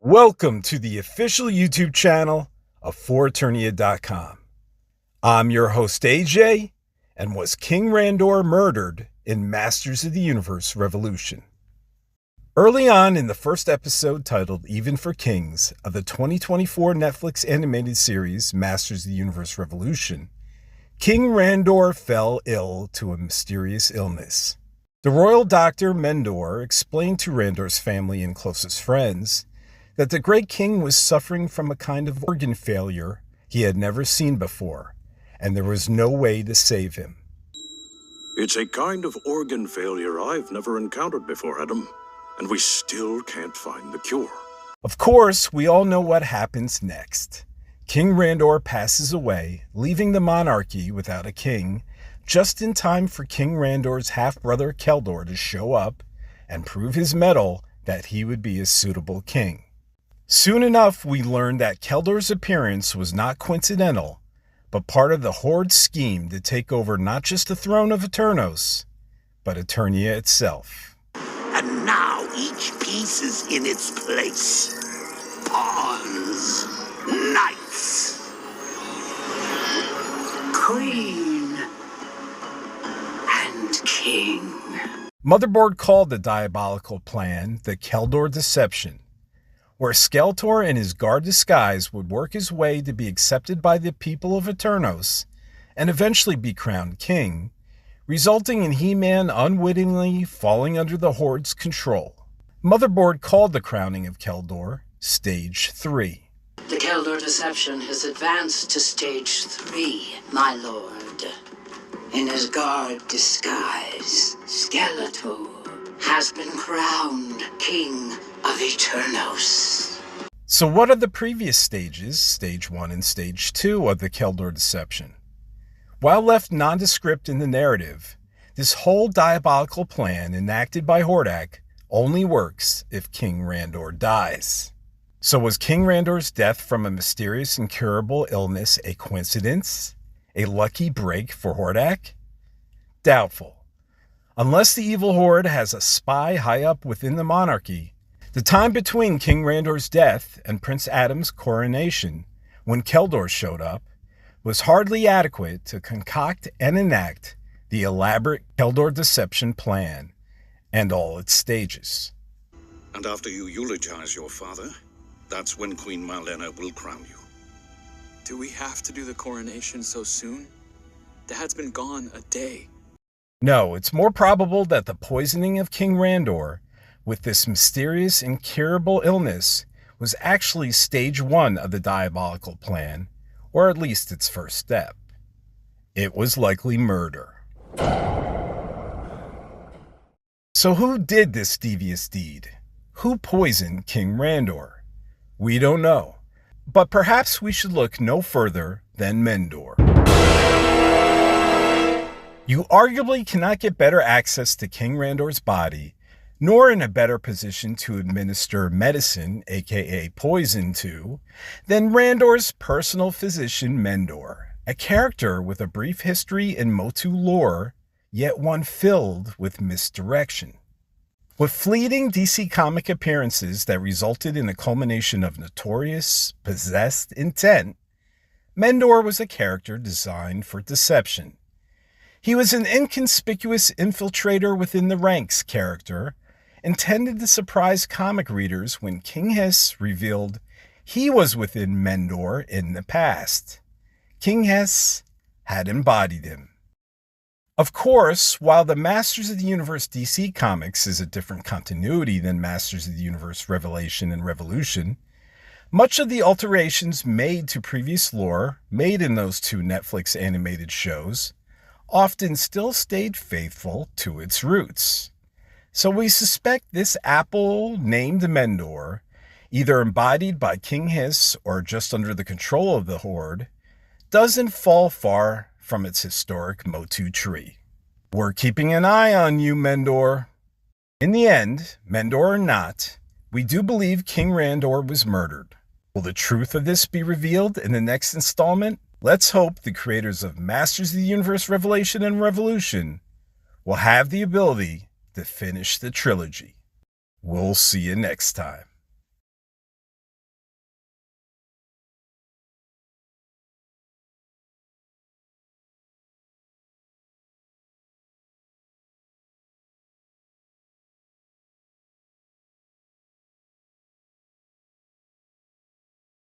Welcome to the official YouTube channel of Eternia.com. I'm your host AJ, and was King Randor murdered in Masters of the Universe Revolution? Early on in the first episode, titled Even for Kings, of the 2024 Netflix animated series Masters of the Universe Revolution, King Randor fell ill to a mysterious illness. The royal doctor Menor explained to Randor's family and closest friends that the great king was suffering from a kind of organ failure he had never seen before, and there was no way to save him. It's a kind of organ failure I've never encountered before, Adam, and we still can't find the cure. Of course, we all know what happens next. King Randor passes away, leaving the monarchy without a king, just in time for King Randor's half-brother Keldor to show up and prove his mettle that he would be a suitable king. Soon enough, we learned that Keldor's appearance was not coincidental, but part of the Horde's scheme to take over not just the throne of Eternos, but Eternia itself. And now each piece is in its place. Pawns, knights, queen, and king. Motherboard called the diabolical plan the Keldor Deception, where Keldor in his guard disguise would work his way to be accepted by the people of Eternos and eventually be crowned king, resulting in He-Man unwittingly falling under the Horde's control. Motherboard called the crowning of Keldor Stage 3. The Keldor Deception has advanced to Stage 3, my lord. In his guard disguise, Skeletor has been crowned King of Eternos. So what are the previous stages, Stage 1 and Stage 2 of the Keldor Deception? While left nondescript in the narrative, this whole diabolical plan enacted by Hordak only works if King Randor dies. So was King Randor's death from a mysterious incurable illness a coincidence? A lucky break for Hordak? Doubtful. Unless the evil Horde has a spy high up within the monarchy, the time between King Randor's death and Prince Adam's coronation, when Keldor showed up, was hardly adequate to concoct and enact the elaborate Keldor Deception plan and all its stages. And after you eulogize your father, that's when Queen Marlena will crown you. Do we have to do the coronation so soon? Dad's been gone a day. No, it's more probable that the poisoning of King Randor with this mysterious incurable illness was actually Stage 1 of the diabolical plan, or at least its first step. It was likely murder. So who did this devious deed? Who poisoned King Randor? We don't know, but perhaps we should look no further than Menor. You arguably cannot get better access to King Randor's body, nor in a better position to administer medicine, aka poison, to, than Randor's personal physician Menor, a character with a brief history in Motu lore, yet one filled with misdirection. With fleeting DC comic appearances that resulted in a culmination of notorious, possessed intent, Menor was a character designed for deception. He was an inconspicuous infiltrator within the ranks character, intended to surprise comic readers when King Hiss revealed he was within Menor in the past. King Hiss had embodied him. Of course, while the Masters of the Universe DC Comics is a different continuity than Masters of the Universe Revelation and Revolution, much of the alterations made to previous lore made in those two Netflix animated shows often still stayed faithful to its roots. So we suspect this apple named Menor, either embodied by King Hiss or just under the control of the Horde, doesn't fall far from its historic Motu tree. We're keeping an eye on you, Menor. In the end, Menor or not, we do believe King Randor was murdered. Will the truth of this be revealed in the next installment? Let's hope the creators of Masters of the Universe Revelation and Revolution will have the ability to finish the trilogy. We'll see you next time.